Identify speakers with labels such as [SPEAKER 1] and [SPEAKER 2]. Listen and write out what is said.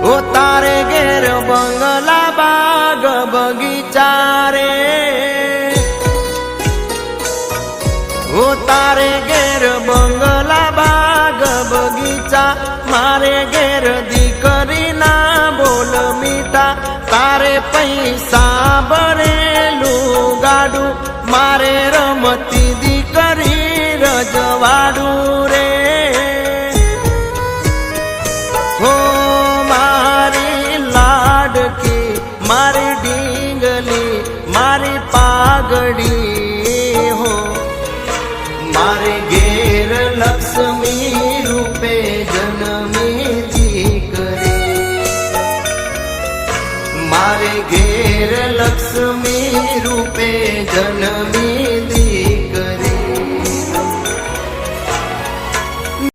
[SPEAKER 1] हो तारे घेर बंगला बाग बगीचा रे, हो तारे घेर बंगला बाग बगीचा, मारे घेर दीकरी ना बोल मीठा, तारे पैसा भरेलू गाडू, मारे रमती दीकरी रजवाडू रे। हो मारी लाडकी मारी ढींगली मारी पागड़ी, हो मारे घेर लक्ष्मी रूपे जन्मी दीकरी, मारे घेर लक्ष्मी रूपे जन्मी